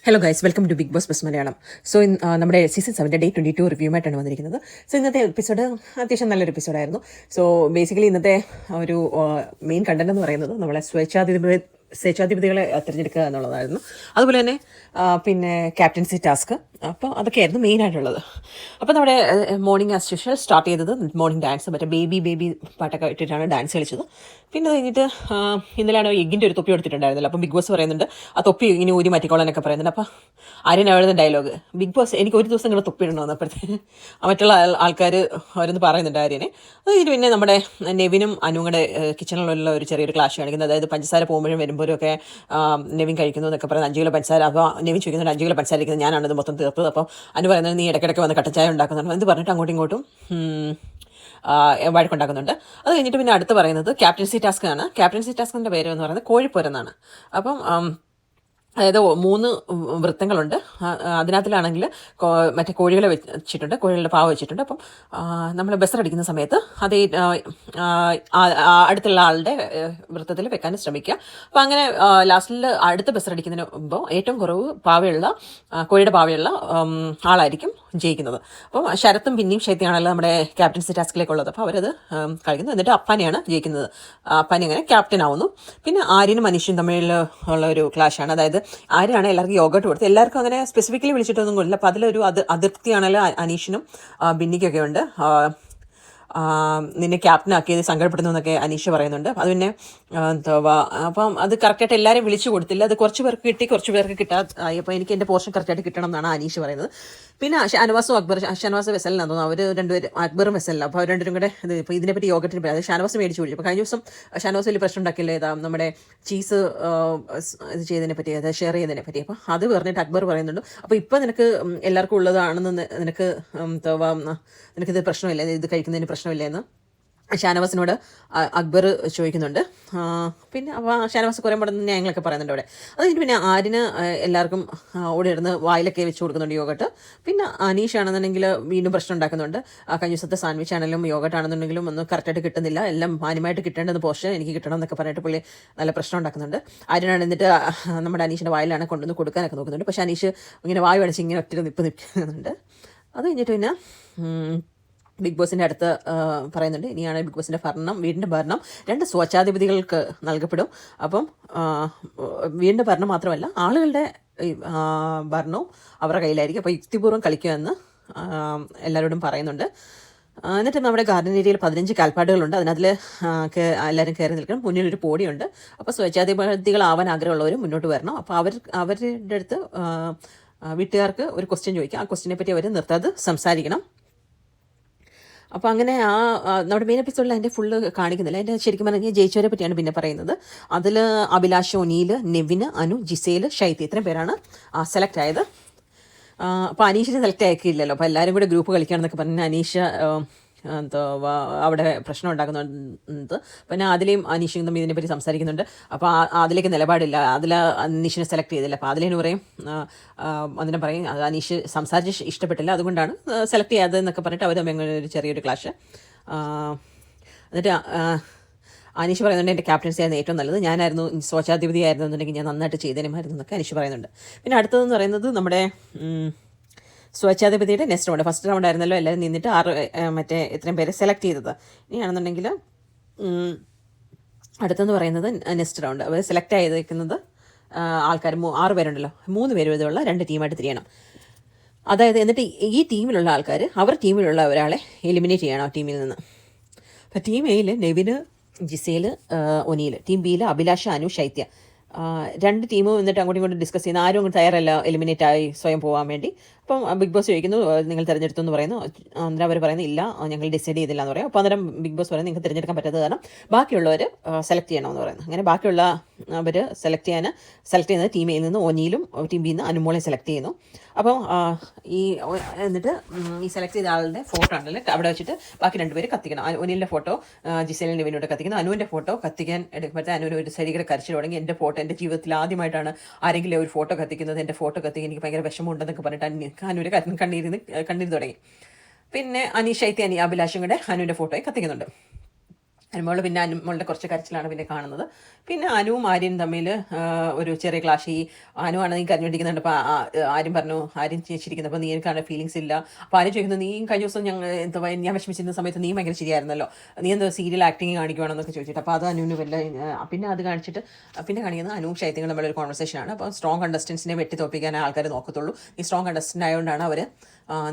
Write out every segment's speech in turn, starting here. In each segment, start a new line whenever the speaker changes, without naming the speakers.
Hello guys, welcome to Bigg Boss buzz Malayalam. So നമ്മുടെ season 7 day 22 റിവ്യൂമായിട്ടാണ് വന്നിരിക്കുന്നത്. So ഇന്നത്തെ എപ്പിസോഡ് അത്യാവശ്യം നല്ലൊരു എപ്പിസോഡായിരുന്നു. സോ ബേസിക്കലി ഇന്നത്തെ ഒരു മെയിൻ കണ്ടന്റ് എന്ന് പറയുന്നത് നമ്മളെ സ്വേച്ഛാധിപതികളെ തിരഞ്ഞെടുക്കുക എന്നുള്ളതായിരുന്നു. അതുപോലെ തന്നെ പിന്നെ ക്യാപ്റ്റൻസി ടാസ്ക്. അപ്പോൾ അതൊക്കെയായിരുന്നു മെയിനായിട്ടുള്ളത്. അപ്പോൾ നമ്മുടെ മോർണിംഗ് ആസ് യൂഷ്വൽ സ്റ്റാർട്ട് ചെയ്തത് മോർണിംഗ് ഡാൻസ്, മറ്റേ ബേബി പാട്ടൊക്കെ ഇട്ടിട്ടാണ് ഡാൻസ് കളിച്ചത്. പിന്നെ അത് കഴിഞ്ഞിട്ട് ഇന്നലെയാണ് എഗ്ഗിൻ്റെ ഒരു തൊപ്പി എടുത്തിട്ടുണ്ടായിരുന്നല്ലോ. അപ്പം ബിഗ് ബോസ് പറയുന്നുണ്ട് ആ തൊപ്പി ഇങ്ങനെ ഊരി മാറ്റിക്കോളാനൊക്കെ പറയുന്നുണ്ട്. അപ്പോൾ ആര്യൻ എഴുതുന്ന ഡയലോഗ്, ബിഗ് ബോസ് എനിക്ക് ഒരു ദിവസം നിങ്ങൾ തൊപ്പി ഇടണമെന്ന്. അപ്പോഴത്തേക്ക് മറ്റുള്ള ആൾക്കാർ അവരൊന്ന് പറയുന്നുണ്ട് ആര്യനെ. അത് കഴിഞ്ഞിട്ട് പിന്നെ നമ്മുടെ നെവിനും അനുങ്ങളുടെ കിച്ചണിലുള്ള ഒരു ചെറിയൊരു ക്ലാഷ് കാണിക്കുന്നത്. അതായത് പഞ്ചസാര പോകുമ്പോഴും വരുമ്പോഴും ഒക്കെ നെവിൻ കഴിക്കുന്നു എന്നൊക്കെ പറയുന്നത് 5 കിലോ പഞ്ചസാര. അപ്പോൾ നെവിൻ ചോദിക്കുന്നുണ്ട് 5 കിലോ പഞ്ചസാര ഇരിക്കുന്നത് ഞാനാണിത് മൊത്തം തീർത്തത്. അപ്പോൾ അനു പറയുന്നത് നീ ഇടയ്ക്കിടയ്ക്ക് വന്ന് കട്ടച്ചായ ഉണ്ടാക്കുന്നുണ്ട് എന്ന് പറഞ്ഞിട്ട് അങ്ങോട്ടും ഇങ്ങോട്ടും വഴക്കുണ്ടാക്കുന്നുണ്ട്. അത് കഴിഞ്ഞിട്ട് പിന്നെ അടുത്ത് പറയുന്നത് ക്യാപ്റ്റൻസി ടാസ്ക് ആണ്. ക്യാപ്റ്റൻസി ടാസ്കിൻ്റെ പേര് എന്ന് പറയുന്നത് കോഴിപ്പോരെന്നാണ്. അപ്പം അതായത് 3 വൃത്തങ്ങളുണ്ട്. അതിനകത്തിലാണെങ്കിൽ മറ്റേ കോഴികളെ വെച്ചിട്ടുണ്ട്, കോഴികളുടെ പാവ വെച്ചിട്ടുണ്ട്. അപ്പം നമ്മൾ ബസ്സറടിക്കുന്ന സമയത്ത് അത് അടുത്തുള്ള ആളുടെ വൃത്തത്തിൽ വെക്കാൻ ശ്രമിക്കുക. അപ്പം അങ്ങനെ ലാസ്റ്റിൽ അടുത്ത ബസ്സറടിക്കുന്നതിന് മുമ്പ് ഏറ്റവും കുറവ് പാവയുള്ള കോഴിയുടെ പാവയുള്ള ആളായിരിക്കും ജയിക്കുന്നത്. അപ്പം ശരത്തും പിന്നെയും ശൈത്യാണല്ലോ നമ്മുടെ ക്യാപ്റ്റൻസി ടാസ്കിലേക്കുള്ളത്. അപ്പോൾ അവരത് കളിക്കുന്നു. എന്നിട്ട് അപ്പാനെയാണ് ജയിക്കുന്നത്. അപ്പാനി അങ്ങനെ ക്യാപ്റ്റൻ ആവുന്നു. പിന്നെ ആര്യനും അനീഷും തമ്മിൽ ഉള്ള ഒരു ക്ലാഷാണ്. അതായത് ആര്യനാണ് എല്ലാവർക്കും യോഗട്ട് കൊടുത്തത്. എല്ലാവർക്കും അങ്ങനെ സ്പെസിഫിക്കലി വിളിച്ചിട്ടൊന്നും കൊള്ളില്ല. അപ്പോൾ അതിലൊരു അതിർത്തിയാണല്ലോ അനീഷിനും ബിന്നിക്കൊക്കെ ഉണ്ട്. നിന്നെ ക്യാപ്റ്റനാക്കിയത് സങ്കടപ്പെടുന്നു എന്നൊക്കെ അനീഷ പറയുന്നുണ്ട്. അത് പിന്നെ അപ്പം അത് കറക്റ്റായിട്ട് എല്ലാവരെയും വിളിച്ചു കൊടുത്തില്ല. അത് കുറച്ച് പേർക്ക് കിട്ടി, കുറച്ച് പേർക്ക് കിട്ടാതായി. അപ്പോൾ എനിക്ക് എൻ്റെ പോർഷൻ കറക്റ്റായിട്ട് കിട്ടണം എന്നാണ് അനീഷ് പറയുന്നത്. പിന്നെ ഷാനവാസും ഷാനവാസ് വെസലിനാണ് തോന്നുന്നു. അവർ രണ്ടുപേരും അക്ബറും വെസലിനും. അപ്പോൾ അവർ രണ്ടുപേരും കൂടെ ഇപ്പോൾ ഇതിനെപ്പറ്റി യോഗത്തിന് പറയാം. അത് ഷാനവാസ് മേടിച്ച് വിളിച്ചു. അപ്പോൾ കഴിഞ്ഞ ദിവസം ഷാനവാസ് വലിയ പ്രശ്നം ഉണ്ടാക്കില്ലേ, ഇതാ നമ്മുടെ ചീസ് ഇത് ചെയ്തതിനെ പറ്റി, അതായത് ഷെയർ ചെയ്യുന്നതിനെ പറ്റി. അപ്പോൾ അത് പറഞ്ഞിട്ട് അക്ബർ പറയുന്നുണ്ട്, അപ്പോൾ ഇപ്പോൾ നിനക്ക് എല്ലാവർക്കും ഉള്ളതാണെന്ന് നിനക്കിത് പ്രശ്നമില്ല, ഇത് കഴിക്കുന്നതിന് പ്രശ്നമില്ല എന്ന് ഷാനവാസിനോട് അക്ബർ ചോദിക്കുന്നുണ്ട്. പിന്നെ അപ്പോൾ ഷാനവാസ് കുറേ പടം ന്യായങ്ങളൊക്കെ പറയുന്നുണ്ട് അവിടെ. അത് കഴിഞ്ഞ് പിന്നെ ആര്യന് എല്ലാവർക്കും ഓടി ഇടുന്ന് വായിലൊക്കെ വെച്ച് കൊടുക്കുന്നുണ്ട് യോഗട്ട്. പിന്നെ അനീഷ് ആണെന്നുണ്ടെങ്കിൽ വീണ്ടും പ്രശ്നം ഉണ്ടാക്കുന്നുണ്ട്. കഴിഞ്ഞ ദിവസത്തെ സാൻഡ്വിച്ച് ആണെങ്കിലും യോഗട്ട് ആണെന്നുണ്ടെങ്കിലും ഒന്നും കറക്റ്റായിട്ട് കിട്ടുന്നില്ല, എല്ലാം മാന്യമായിട്ട് കിട്ടേണ്ടത് പോർഷൻ എനിക്ക് കിട്ടണം എന്നൊക്കെ പറഞ്ഞിട്ട് പുള്ളി നല്ല പ്രശ്നം ഉണ്ടാക്കുന്നുണ്ട്. ആര്യനാണ് എന്നിട്ട് നമ്മുടെ അനീഷിൻ്റെ വായിലാണ് കൊണ്ടുവന്ന് കൊടുക്കാനൊക്കെ നോക്കുന്നുണ്ട്. പക്ഷേ അനീഷ് ഇങ്ങനെ വായു അടച്ച് ഇങ്ങനെ ഒറ്റ നിൽക്കുന്നുണ്ട്. അത് കഴിഞ്ഞിട്ട് പിന്നെ ബിഗ് ബോസിൻ്റെ അടുത്ത് പറയുന്നുണ്ട്, ഇനിയാണ് ബിഗ് ബോസിൻ്റെ വീടിൻ്റെ ഭരണം 2 സ്വച്ഛാധിപതികൾക്ക് നൽകപ്പെടും. അപ്പം വീടിൻ്റെ ഭരണം മാത്രമല്ല ആളുകളുടെ ഭരണവും അവരുടെ കയ്യിലായിരിക്കും. അപ്പോൾ യുക്തിപൂർവ്വം കളിക്കുമെന്ന് എല്ലാവരോടും പറയുന്നുണ്ട്. എന്നിട്ട് നമ്മുടെ ഗാർഡൻ ഏരിയയിൽ 15 കാൽപ്പാടുകളുണ്ട്. അതിനതിൽ എല്ലാവരും കയറി നിൽക്കണം. മുന്നിലൊരു പോടിയുണ്ട്. അപ്പോൾ സ്വച്ഛാധിപതികളാവാൻ ആഗ്രഹമുള്ളവർ മുന്നോട്ട് വരണം. അപ്പോൾ അവരുടെ അടുത്ത് വീട്ടുകാർക്ക് ഒരു ക്വസ്റ്റ്യൻ ചോദിക്കാം. ആ ക്വസ്റ്റ്യനെ പറ്റി അവർ നിർത്താതെ സംസാരിക്കണം. അപ്പോൾ അങ്ങനെ നമ്മുടെ മെയിൻ എപ്പിസോഡിൽ അതിൻ്റെ ഫുള്ള് കാണിക്കുന്നില്ല. അതിൻ്റെ ശരിക്കും പറഞ്ഞാൽ ജയിച്ചവരെ പറ്റിയാണ് പിന്നെ പറയുന്നത്. അതിൽ അഭിലാഷ്, ഒനീൽ, നെവിന്, അനു, ജിസേൽ, ഷൈത്തി ഇത്രയും പേരാണ് സെലക്ട് ആയത്. അപ്പോൾ അനീഷിനെ സെലക്ട് ആക്കിയില്ലല്ലോ. അപ്പോൾ എല്ലാവരും കൂടെ ഗ്രൂപ്പ് കളിക്കുകയാണെന്നൊക്കെ പറഞ്ഞ് അനീഷ അവിടെ പ്രശ്നം ഉണ്ടാക്കുന്നുണ്ട്. പിന്നെ അതിലെയും അനീഷും തമ്മിൽ ഇതിനെപ്പറ്റി സംസാരിക്കുന്നുണ്ട്. അപ്പോൾ അതിലേക്ക് നിലപാടില്ല, അതിൽ അനീഷിനെ സെലക്ട് ചെയ്തില്ല. അപ്പോൾ അതിലേന് പറയും, അതിനെ പറയും അനീഷ് സംസാരിച്ച് ഇഷ്ടപ്പെട്ടില്ല, അതുകൊണ്ടാണ് സെലക്ട് ചെയ്യാത്തതെന്നൊക്കെ പറഞ്ഞിട്ട് അവർ തമ്മിൽ അങ്ങനെ ഒരു ചെറിയൊരു ക്ലാഷ്. എന്നിട്ട് അനീഷ് പറയുന്നുണ്ട് എൻ്റെ ക്യാപ്റ്റൻസി ആയിരുന്നു ഏറ്റവും നല്ലത്, ഞാനായിരുന്നു സ്വച്ഛാധിപതി ആയിരുന്നു എന്നുണ്ടെങ്കിൽ ഞാൻ നന്നായിട്ട് ചെയ്തേനുമായിരുന്നു എന്നൊക്കെ അനീഷ് പറയുന്നുണ്ട്. പിന്നെ അടുത്തതെന്ന് പറയുന്നത് നമ്മുടെ സ്വച്ഛാധിപതിയുടെ നെക്സ്റ്റ് റൗണ്ട്. ഫസ്റ്റ് റൗണ്ട് ആയിരുന്നല്ലോ എല്ലാവരും നിന്നിട്ട് മറ്റേ ഇത്രയും പേരെ സെലക്ട് ചെയ്തത്. ഇനിയാണെന്നുണ്ടെങ്കിൽ അടുത്തെന്ന് പറയുന്നത് നെക്സ്റ്റ് റൗണ്ട്. അവർ സെലക്ട് ചെയ്തേക്കുന്നത് ആൾക്കാർ 6 പേരുണ്ടല്ലോ, 3 പേര് വീതമുള്ള 2 ടീമായിട്ട് തിരിയണം. അതായത് എന്നിട്ട് ഈ ടീമിലുള്ള ആൾക്കാർ അവർ ടീമിലുള്ള ഒരാളെ എലിമിനേറ്റ് ചെയ്യണം ആ ടീമിൽ നിന്ന്. അപ്പോൾ ടീം എയിൽ നെവിന്, ജിസേൽ, ഒനീൽ. ടീം ബിയിൽ അഭിലാഷ്, അനു, ശൈത്യ. 2 ടീമും എന്നിട്ട് അങ്ങോട്ടും ഇങ്ങോട്ടും ഡിസ്കസ് ചെയ്യുന്ന, ആരും അങ്ങോട്ട് തയ്യാറല്ല എലിമിനേറ്റ് ആയി സ്വയം പോകാൻ വേണ്ടി. അപ്പം ബിഗ് ബോസ് ചോദിക്കുന്നു നിങ്ങൾ തിരഞ്ഞെടുത്തു എന്ന് പറയുന്നു. അന്നേരം അവർ പറയുന്നത് ഇല്ല ഞങ്ങൾ ഡിസൈഡ് ചെയ്തില്ല എന്ന് പറയും. അപ്പോൾ അന്നേരം ബിഗ് ബോസ് പറയുന്നത് നിങ്ങൾക്ക് തിരഞ്ഞെടുക്കാൻ പറ്റാത്തത് കാരണം ബാക്കിയുള്ളവർ സെലക്ട് ചെയ്യണമെന്ന് പറയുന്നു. അങ്ങനെ ബാക്കിയുള്ള അവർ സെലക്ട് ചെയ്യുന്നത് ടീം എയിൽ നിന്ന് ഒനീലും ടീം ബിയിൽ നിന്ന് അനുമോളെ സെലക്ട് ചെയ്യുന്നു. അപ്പം എന്നിട്ട് ഈ സെലക്ട് ചെയ്ത ആളുടെ ഫോട്ടോ ഉണ്ടല്ലോ അവിടെ വെച്ചിട്ട് ബാക്കി 2 പേര് കത്തിക്കണം. ഒനീലിൻ്റെ ഫോട്ടോ ജിസേലിൻ്റെ നെവിനോട് കത്തിക്കുന്നു. അനുവിൻ്റെ ഫോട്ടോ കത്തിക്കാൻ എടുക്കുമ്പോഴത്തെ അനുവിന് ഒരു ശരീരം കരച്ചിൽ തുടങ്ങി. എൻ്റെ ഫോട്ടോ എൻ്റെ ജീവിതത്തിൽ ആദ്യമായിട്ടാണ് ആരെങ്കിലും ഒരു ഫോട്ടോ കത്തിക്കുന്നത്, എൻ്റെ ഫോട്ടോ കത്തിക്കാൻ എനിക്ക് ഭയങ്കര വിഷമമുണ്ടെന്നൊക്കെ പറഞ്ഞിട്ട് അനുവിൻ്റെ കണ്ണീര് തുടങ്ങി. പിന്നെ അനീഷ്, ശൈത്യ, അഭിലാഷും കൂടെ അനുവിൻ്റെ ഫോട്ടോയും കത്തിക്കുന്നുണ്ട്. അനുമോള് പിന്നെ അനുമോളുടെ കുറച്ച് കരച്ചിലാണ് പിന്നെ കാണുന്നത്. പിന്നെ അനുവും ആര്യനും തമ്മിൽ ഒരു ചെറിയ ക്ലാഷ്. ഈ അനുവാണ് നീ കരഞ്ഞുകൊണ്ടിരിക്കുന്നുണ്ട്. അപ്പോൾ ആര്യം പറഞ്ഞു, ആര്യം ചിരിക്കുന്നത്, അപ്പോൾ നീ എനിക്കാണ് ഫീലിങ്സ് ഇല്ല. അപ്പോൾ ആര്യം ചോദിക്കുന്നത്, നീ കഴിഞ്ഞ ദിവസം എന്താ ഞാൻ വിഷമിച്ചിരുന്ന സമയത്ത് നീ ഭയങ്കര ശരിയായിരുന്നല്ലോ, നീ എന്താ സീരിയൽ ആക്ടിങ് കാണിക്കുവാണെന്നൊക്കെ ചോദിച്ചിട്ട്. അപ്പോൾ അത് അനുവിന് വല്ല പിന്നെ അത് കാണിച്ചിട്ട് പിന്നെ കാണിക്കുന്നത് അനുവും ശൈത്യങ്ങളും തമ്മിലൊരു കോൺവെർസേഷനാണ്. അപ്പോൾ സ്ട്രോങ് കണ്ടസ്റ്റൻസിനെ വെട്ടി തോപ്പിക്കാൻ ആൾക്കാർ നോക്കത്തുള്ളൂ, ഈ സ്ട്രോങ് കണ്ടസ്റ്റൻ്റ് ആയതുകൊണ്ടാണ് അവർ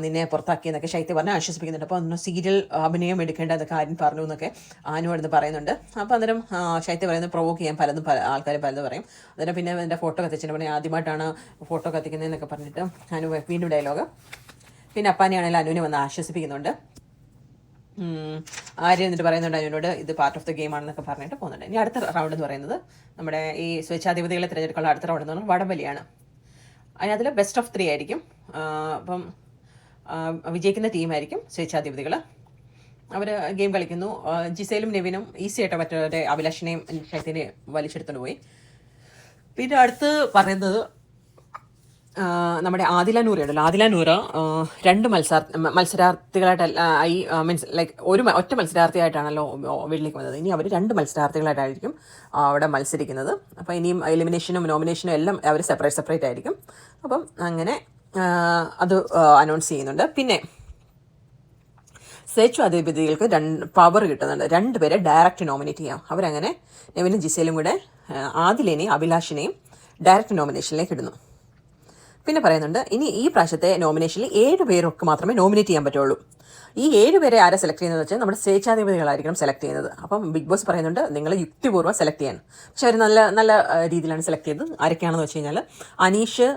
നിന്നെ പുറത്താക്കിയെന്നൊക്കെ ശൈത്യം പറഞ്ഞ് ആശ്വസിപ്പിക്കുന്നുണ്ട്. അപ്പോൾ അന്ന് സീരിയൽ അഭിനയം എടുക്കേണ്ട എന്നൊക്കെ ആര്യം പറഞ്ഞു എന്നൊക്കെ അനു അടുത്ത് പറയുന്നുണ്ട്. അപ്പോൾ അന്നേരം ശൈത്യം പറയുന്നത് പ്രൊവോക്ക് ചെയ്യാൻ ആൾക്കാർ പലതും പറയും. അന്നേരം പിന്നെ എൻ്റെ ഫോട്ടോ കത്തിച്ചിട്ട് പറഞ്ഞാൽ ആദ്യമായിട്ടാണ് ഫോട്ടോ കത്തിക്കുന്നതെന്നൊക്കെ പറഞ്ഞിട്ട് അനു വീണ്ടും ഡയലോഗ്. പിന്നെ അപ്പാനെയാണെങ്കിൽ അനുവിനെ വന്ന് ആശ്വസിപ്പിക്കുന്നുണ്ട്. ആര്യ എന്നിട്ട് പറയുന്നുണ്ട് അനുവിനോട്, ഇത് പാർട്ട് ഓഫ് ദ ഗെയിം ആണെന്നൊക്കെ പറഞ്ഞിട്ട് പോകുന്നുണ്ട്. ഇനി അടുത്ത റൗണ്ട് എന്ന് പറയുന്നത് നമ്മുടെ ഈ സ്വേച്ഛാധിപതികളെ തിരഞ്ഞെടുക്കാനുള്ള അടുത്ത റൗണ്ട് എന്ന് പറഞ്ഞാൽ വടംവലിയാണ്. അതിനകത്തിൽ ബെസ്റ്റ് ഓഫ് 3 ആയിരിക്കും. അപ്പം വിജയിക്കുന്ന ടീമായിരിക്കും സ്വേച്ഛാധിപതികൾ. അവർ ഗെയിം കളിക്കുന്നു. ജിസേലും നെവിനും ഈസി ആയിട്ട് മറ്റവരുടെ അഭിലാഷിനെയും ശൈത്യനെയും വലിച്ചെടുത്തുകൊണ്ട് പോയി. പിന്നെ അടുത്ത് പറയുന്നത് നമ്മുടെ ആദില നൂറയുണ്ടല്ലോ. ആദില നൂറ 2 മത്സരാർത്ഥികളായിട്ടല്ല, മീൻസ് ലൈക്ക് ഒറ്റ മത്സരാർത്ഥിയായിട്ടാണല്ലോ വീട്ടിലേക്ക് വന്നത്. ഇനി അവർ 2 മത്സരാർത്ഥികളായിട്ടായിരിക്കും അവിടെ മത്സരിക്കുന്നത്. അപ്പോൾ ഇനിയും എലിമിനേഷനും നോമിനേഷനും എല്ലാം അവർ സെപ്പറേറ്റ് ആയിരിക്കും. അപ്പം അങ്ങനെ അത് അനൗൺസ് ചെയ്യുന്നുണ്ട്. പിന്നെ സ്വേച്ഛാധിപതികൾക്ക് പവർ കിട്ടുന്നുണ്ട്, 2 പേരെ ഡയറക്റ്റ് നോമിനേറ്റ് ചെയ്യാം. അവരങ്ങനെ നെവിനും ജിസേലും കൂടെ ആദിലേനെയും അഭിലാഷിനെയും ഡയറക്റ്റ് നോമിനേഷനിലേക്ക് ഇടുന്നു. പിന്നെ പറയുന്നുണ്ട്, ഇനി ഈ പ്രാവശ്യത്തെ നോമിനേഷനിൽ 7 പേരൊക്കെ മാത്രമേ നോമിനേറ്റ് ചെയ്യാൻ പറ്റുള്ളൂ. ഈ 7 പേരെ ആരെ സെലക്ട് ചെയ്യുന്നത് വെച്ചാൽ നമ്മുടെ സ്വേച്ഛാധിപതികളായിരിക്കണം സെലക്ട് ചെയ്യുന്നത്. അപ്പം ബിഗ് ബോസ് പറയുന്നുണ്ട് നിങ്ങൾ യുക്തിപൂർവ്വം സെലക്ട് ചെയ്യാൻ. പക്ഷെ അവർ നല്ല രീതിയിലാണ് സെലക്ട് ചെയ്തത്. ആരൊക്കെയാണെന്ന് വെച്ച് കഴിഞ്ഞാൽ അനീഷ്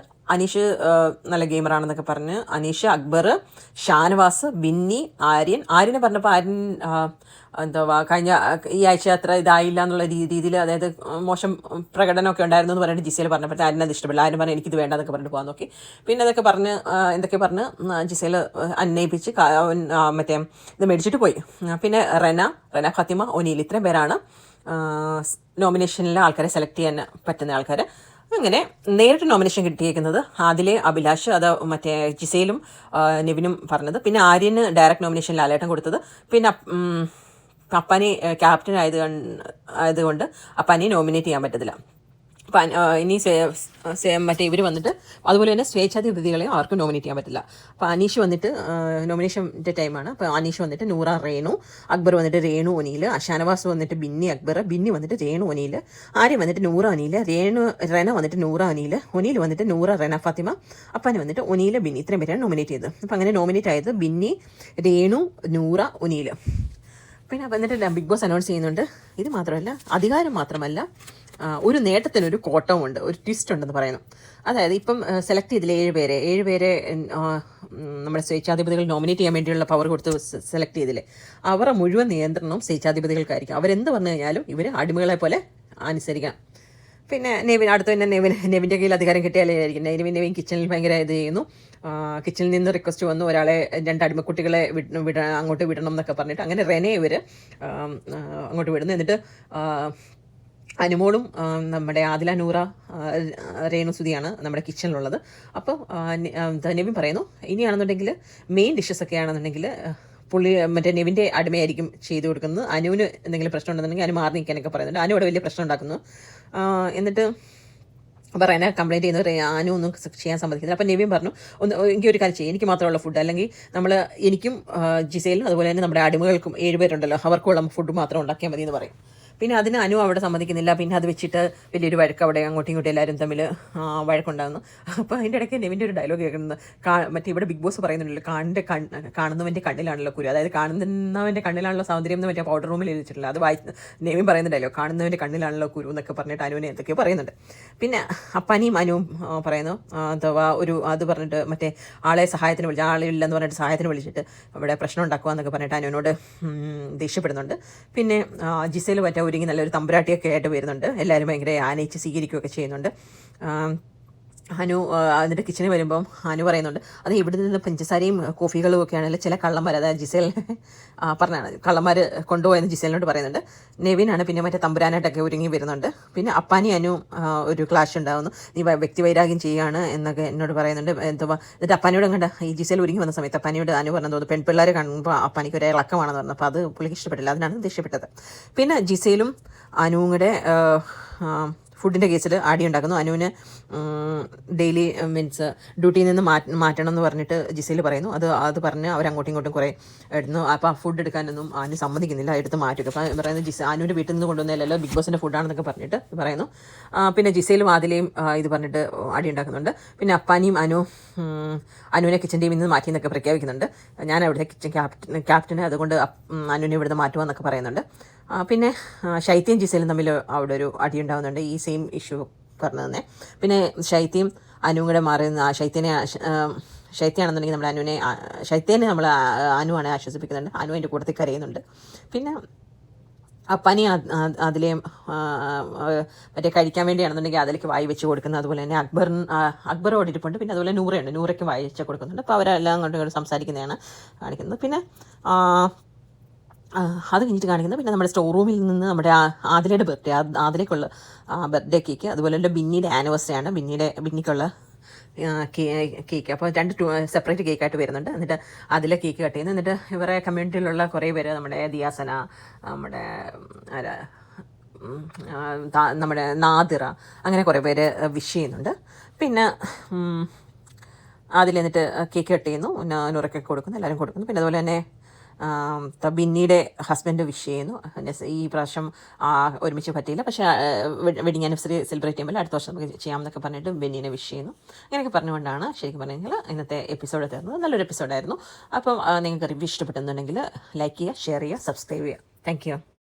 നല്ല ഗെയിമറാണെന്നൊക്കെ പറഞ്ഞ് അനീഷ്, അക്ബർ, ഷാനവാസ്, ബിന്നി, ആര്യനെ പറഞ്ഞപ്പോൾ ആര്യൻ എന്താ കഴിഞ്ഞ ഈ ആഴ്ച അത്ര ഇതായില്ല എന്നുള്ള രീതിയിൽ, അതായത് മോശം പ്രകടനമൊക്കെ ഉണ്ടായിരുന്നു എന്ന് പറഞ്ഞിട്ട് ജിസേൽ പറഞ്ഞപ്പോൾ ആര്യനത് ഇഷ്ടപ്പെടില്ല. ആര്യൻ പറഞ്ഞ് എനിക്കിത് വേണ്ടെന്നൊക്കെ പറഞ്ഞിട്ട് പോകാൻ നോക്കി. പിന്നെ അതൊക്കെ പറഞ്ഞ് എന്തൊക്കെ പറഞ്ഞ് ജിസേൽ അന്വയിപ്പിച്ച് മറ്റേ ഇത് മേടിച്ചിട്ട് പോയി. പിന്നെ റെന, ഫാത്തിമ, ഒനീൽ, ഇത്രയും പേരാണ് നോമിനേഷനിലെ ആൾക്കാരെ സെലക്ട് ചെയ്യാൻ പറ്റുന്ന ആൾക്കാർ. അങ്ങനെ നേരിട്ട് നോമിനേഷൻ കിട്ടിയേക്കുന്നത് ആദിലെ, അഭിലാഷ്, അത് മറ്റേ ജിസേലും നെവിനും പറഞ്ഞത്. പിന്നെ ആര്യന് ഡയറക്റ്റ് നോമിനേഷൻ ലാലേട്ടൻ കൊടുത്തത്. പിന്നെ അപ്പാനി ക്യാപ്റ്റൻ ആയതുകൊണ്ട് അപ്പാനി നോമിനേറ്റ് ചെയ്യാൻ പറ്റത്തില്ല. അപ്പം ഇനി മറ്റേ ഇവർ വന്നിട്ട് അതുപോലെ തന്നെ സ്വേച്ഛാധിപതികളെയും ആർക്കും നോമിനേറ്റ് ചെയ്യാൻ പറ്റില്ല. അപ്പോൾ അനീഷ് വന്നിട്ട് നോമിനേഷൻ്റെ ടൈമാണ്. അപ്പോൾ അനീഷ് വന്നിട്ട് നൂറ റേണു, അക്ബർ വന്നിട്ട് രേണു ഒനീൽ, ഷാനവാസ് വന്നിട്ട് ബിന്നി അക്ബർ, ബിന്നി വന്നിട്ട് രേണു ഒനീൽ, ആര്യം വന്നിട്ട് നൂറ ഒനീൽ, റെന വന്നിട്ട് നൂറ ഒനീൽ, ഒനീൽ വന്നിട്ട് നൂറ റെന ഫാത്തിമ, അപ്പാനി വന്നിട്ട് ഒനീൽ ബിന്നി, ഇത്രയും പേരാണ് നോമിനേറ്റ് ചെയ്തത്. അപ്പോൾ അങ്ങനെ നോമിനേറ്റ് ആയത് ബിന്നി, രേണു, നൂറ, ഒനീൽ. പിന്നെ വന്നിട്ട് ബിഗ് ബോസ് അനൗൺസ് ചെയ്യുന്നുണ്ട്, ഇത് മാത്രമല്ല, അധികാരം മാത്രമല്ല, ഒരു നേട്ടത്തിനൊരു കോട്ടമുണ്ട്, ഒരു ട്വിസ്റ്റ് ഉണ്ടെന്ന് പറയുന്നു. അതായത് ഇപ്പം സെലക്ട് ചെയ്തില്ല 7 പേരെ നമ്മുടെ സ്വേച്ഛാധിപതികൾ നോമിനേറ്റ് ചെയ്യാൻ വേണ്ടിയുള്ള പവർ കൊടുത്ത് സെലക്ട് ചെയ്തില്ലേ, അവരുടെ മുഴുവൻ നിയന്ത്രണവും സ്വേച്ഛാധിപതികൾക്കായിരിക്കും. അവരെന്ത് പറഞ്ഞു കഴിഞ്ഞാലും ഇവർ അടിമകളെ പോലെ അനുസരിക്കണം. പിന്നെ അടുത്ത് തന്നെ നെവിൻ്റെ കയ്യിൽ അധികാരം കിട്ടിയാലേ ആയിരിക്കും. നെവിൻ കിച്ചണിൽ ഭയങ്കര ഇത് ചെയ്യുന്നു. കിച്ചണിൽ നിന്ന് റിക്വസ്റ്റ് വന്നു, ഒരാളെ 2 അടിമക്കുട്ടികളെ അങ്ങോട്ട് വിടണം എന്നൊക്കെ പറഞ്ഞിട്ട് അങ്ങനെ റെനെ ഇവർ അങ്ങോട്ട് വിടുന്നു. എന്നിട്ട് അനുമോളും നമ്മുടെ ആദില, നൂറ, രേണുസുതിയാണ് നമ്മുടെ കിച്ചണിലുള്ളത്. അപ്പോൾ നെവിൻ പറയുന്നു, ഇനിയാണെന്നുണ്ടെങ്കിൽ മെയിൻ ഡിഷസ് ഒക്കെ ആണെന്നുണ്ടെങ്കിൽ പുള്ളി മറ്റേ നെവിൻ്റെ അടിമയായിരിക്കും ചെയ്തു കൊടുക്കുന്നത്. അനുവിന് എന്തെങ്കിലും പ്രശ്നം ഉണ്ടെന്നുണ്ടെങ്കിൽ അനു മാറി നിൽക്കാനൊക്കെ പറയുന്നുണ്ട്. അനു അവിടെ വലിയ പ്രശ്നം ഉണ്ടാക്കുന്നു. എന്നിട്ട് അപ്പോൾ റെന കംപ്ലയിൻറ്റ് ചെയ്യുന്നത് അനു ഒന്നും ചെയ്യാൻ സമ്മതിക്കുന്നില്ല. അപ്പോൾ നെവിൻ പറഞ്ഞു, എനിക്ക് ഒരു കാര്യം ചെയ്യും, എനിക്ക് മാത്രമുള്ള ഫുഡ്, അല്ലെങ്കിൽ എനിക്കും ജിസേലിനും അതുപോലെ തന്നെ നമ്മുടെ അടിമകൾക്കും 7 പേരുണ്ടല്ലോ അവർക്കുള്ള ഫുഡ് മാത്രം ഉണ്ടാക്കിയാൽ മതി എന്ന് പറയും. പിന്നെ അതിന് അനു അവിടെ സമ്മതിക്കുന്നില്ല. പിന്നെ അത് വെച്ചിട്ട് വലിയൊരു വഴക്ക് അവിടെ അങ്ങോട്ടും ഇങ്ങോട്ടും എല്ലാവരും തമ്മിൽ വഴക്കുണ്ടാകുന്നു. അപ്പോൾ അതിൻ്റെ ഇടയ്ക്ക് നെവിൻ്റെ ഒരു ഡയലോഗ് കേൾക്കുന്നത്, മറ്റേ ഇവിടെ ബിഗ് ബോസ് പറയുന്നുണ്ടല്ലോ, കാണുന്നവൻ്റെ കണ്ണിലാണല്ലോ കുരു, അതായത് കാണുന്നവൻ്റെ കണ്ണിലാണല്ലോ സൗന്ദര്യം എന്ന് മറ്റേ പൗഡർ റൂമിൽ എഴുതിച്ചിട്ടില്ല. അത് നെവിൻ പറയുന്നുണ്ടല്ലോ, കാണുന്നവൻ്റെ കണ്ണിലാണല്ലോ കുരു എന്നൊക്കെ പറഞ്ഞിട്ട് അനുവിനെ എന്തൊക്കെയോ പറയുന്നുണ്ട്. പിന്നെ അപ്പാനിയും അനുവും പറയുന്നു, അഥവാ അത് പറഞ്ഞിട്ട് മറ്റേ ആളെ സഹായത്തിന് വിളിച്ച്, ആളില്ലെന്ന് പറഞ്ഞിട്ട് സഹായത്തിന് വിളിച്ചിട്ട് അവിടെ പ്രശ്നം ഉണ്ടാക്കുക എന്നൊക്കെ പറഞ്ഞിട്ട് അനുവിനോട് ദേഷ്യപ്പെടുന്നുണ്ട്. പിന്നെ ജിസേൽ മറ്റേ ഒരുങ്ങി നല്ലൊരു തമ്പുരാട്ടിയൊക്കെ ആയിട്ട് വരുന്നുണ്ട്. എല്ലാവരും ഭയങ്കര ആനയിച്ച് സ്വീകരിക്കുകയൊക്കെ ചെയ്യുന്നുണ്ട്. അനു അതിൻ്റെ കിച്ചണിൽ വരുമ്പം അനു പറയുന്നുണ്ട് അത് ഇവിടെ നിന്ന് പഞ്ചസാരയും കോഫികളും ഒക്കെ ആണെങ്കിൽ ചില കള്ളന്മാർ, അതായത് ജിസേൽ പറഞ്ഞാണ് കള്ളന്മാർ കൊണ്ടുപോയെന്ന് ജിസേലിനോട് പറയുന്നുണ്ട്. നെവിനാണ് പിന്നെ മറ്റേ തമ്പുരാനായിട്ടൊക്കെ ഒരുങ്ങി വരുന്നുണ്ട്. പിന്നെ അപ്പാനി അനു ഒരു ക്ലാഷ് ഉണ്ടാകുന്നു, നീ വ്യക്തിവൈരാഗ്യം ചെയ്യുകയാണ് എന്നൊക്കെ എന്നോട് പറയുന്നുണ്ട്. എന്തുവാ എന്നിട്ട് അപ്പാനിയോട് കണ്ട ഈ ജിസേൽ ഒരുങ്ങി വന്ന സമയത്ത് അപ്പാനിയോട് അനു പറഞ്ഞു തോന്നുന്നു പെൺപിള്ളേരെ കാണുമ്പോൾ അപ്പാനിക്ക് ഒരു ഇളക്കമാണെന്ന് പറഞ്ഞു. അപ്പോൾ അത് പുള്ളിക്ക് ഇഷ്ടപ്പെട്ടില്ല, അതിനാണ് ദേഷ്യപ്പെട്ടത്. പിന്നെ ജിസേലും അനുവും കൂടെ ഫുഡിൻ്റെ കേസിൽ അടി ഉണ്ടാക്കുന്നു. അനുവിന് ഡെയിലി മീൻസ് ഡ്യൂട്ടിയിൽ നിന്ന് മാറ്റണം എന്ന് പറഞ്ഞിട്ട് ജിസയിൽ പറയുന്നു. അത് പറഞ്ഞ് അവരങ്ങോട്ടും ഇങ്ങോട്ടും കുറേ എടുന്നു. അപ്പോൾ ആ ഫുഡ് എടുക്കാനൊന്നും അനു സമ്മതിക്കുന്നില്ല, എടുത്ത് മാറ്റുക. അപ്പോൾ പറയുന്നത് അനുവിൻ്റെ വീട്ടിൽ നിന്ന് കൊണ്ടുവന്നല്ലോ ബിഗ് ബോസിൻ്റെ ഫുഡാണെന്നൊക്കെ പറഞ്ഞിട്ട് പറയുന്നു. പിന്നെ ജിസയിലും ആദിലയും ഇത് പറഞ്ഞിട്ട് അടി ഉണ്ടാക്കുന്നുണ്ട്. പിന്നെ അപ്പാനിയും അനുവിനെ കിച്ചൻ ടീമിൽ നിന്ന് മാറ്റിയെന്നൊക്കെ പ്രഖ്യാപിക്കുന്നുണ്ട്. ഞാൻ അവിടുത്തെ കിച്ചൻ ക്യാപ്റ്റന്, അതുകൊണ്ട് അനുവിനെ ഇവിടുന്ന് മാറ്റുമെന്നൊക്കെ പറയുന്നുണ്ട്. പിന്നെ ശൈത്യയും ജിസയിലും തമ്മിൽ അവിടെ ഒരു അടി ഉണ്ടാകുന്നുണ്ട്, ഈ സെയിം ഇഷ്യൂ പറഞ്ഞു തന്നെ. പിന്നെ ശൈത്യയും അനുവും കൂടെ മാറുന്ന ശൈത്യാണെന്നുണ്ടെങ്കിൽ നമ്മുടെ ശൈത്യനെ നമ്മൾ അനുവാണ് ആശ്വസിപ്പിക്കുന്നുണ്ട്. അനു അതിൻ്റെ കൂട്ടത്തിൽ കരയുന്നുണ്ട്. പിന്നെ അപ്പാനി അതിലേയും മറ്റേ കഴിക്കാൻ വേണ്ടിയാണെന്നുണ്ടെങ്കിൽ അതിലേക്ക് വായി വെച്ച് കൊടുക്കുന്നത്. അതുപോലെ തന്നെ അക്ബറോട് ഇരിപ്പുണ്ട്. പിന്നെ അതുപോലെ നൂറയുണ്ട്, നൂറയ്ക്ക് വായി വെച്ച് കൊടുക്കുന്നുണ്ട്. അപ്പോൾ അവരെല്ലാം അങ്ങോട്ടും സംസാരിക്കുന്നതാണ് കാണിക്കുന്നത്. പിന്നെ അത് കഴിഞ്ഞിട്ട് കാണിക്കുന്നത് പിന്നെ നമ്മുടെ സ്റ്റോർ റൂമിൽ നിന്ന് നമ്മുടെ ആദിലയുടെ ബർത്ത്ഡേ, ആദിലേക്കുള്ള ബർത്ത്ഡേ കേക്ക്, അതുപോലെ തന്നെ ബിന്നിയുടെ ആനിവേഴ്സറിയാണ്, ബിന്നിക്കുള്ള കേക്ക്. അപ്പോൾ രണ്ട് സെപ്പറേറ്റ് കേക്കായിട്ട് വരുന്നുണ്ട്. എന്നിട്ട് അതിലെ കേക്ക് കട്ട് ചെയ്യുന്നു. എന്നിട്ട് ഇവരെ കമ്മ്യൂണിറ്റിയിലുള്ള കുറേ പേര്, നമ്മുടെ ദിയാസന, നമ്മുടെ നാദിറ, അങ്ങനെ കുറേ പേര് വിഷ് ചെയ്യുന്നുണ്ട്. പിന്നെ അതിലെന്നിട്ട് കേക്ക് കട്ട് ചെയ്യുന്നു, നൂറൊക്കെ കൊടുക്കുന്നു, എല്ലാവരും കൊടുക്കുന്നു. പിന്നെ അതുപോലെ തന്നെ ബിന്നിയുടെ ഹസ്ബൻഡ് വിഷ് ചെയ്യുന്നു. ഈ പ്രാവശ്യം ഒരുമിച്ച് പറ്റിയില്ല, പക്ഷേ വെഡിങ് ആനിവേഴ്സറി സെലിബ്രേറ്റ് ചെയ്യുമ്പോൾ അടുത്ത വർഷം നമുക്ക് ചെയ്യാമെന്നൊക്കെ പറഞ്ഞിട്ട് ബെന്നിനെ വിഷ് ചെയ്യുന്നു. അങ്ങനെയൊക്കെ പറഞ്ഞുകൊണ്ടാണ് ശരിക്കും പറഞ്ഞു കഴിഞ്ഞാൽ ഇന്നത്തെ എപ്പിസോഡ് തീർന്നത്. നല്ലൊരു എപ്പിസോഡായിരുന്നു. അപ്പം നിങ്ങൾക്ക് റിവ്യൂ ഇഷ്ടപ്പെട്ടെന്നുണ്ടെങ്കിൽ ലൈക്ക് ചെയ്യുക, ഷെയർ ചെയ്യുക, സബ്സ്ക്രൈബ് ചെയ്യുക. Thank you.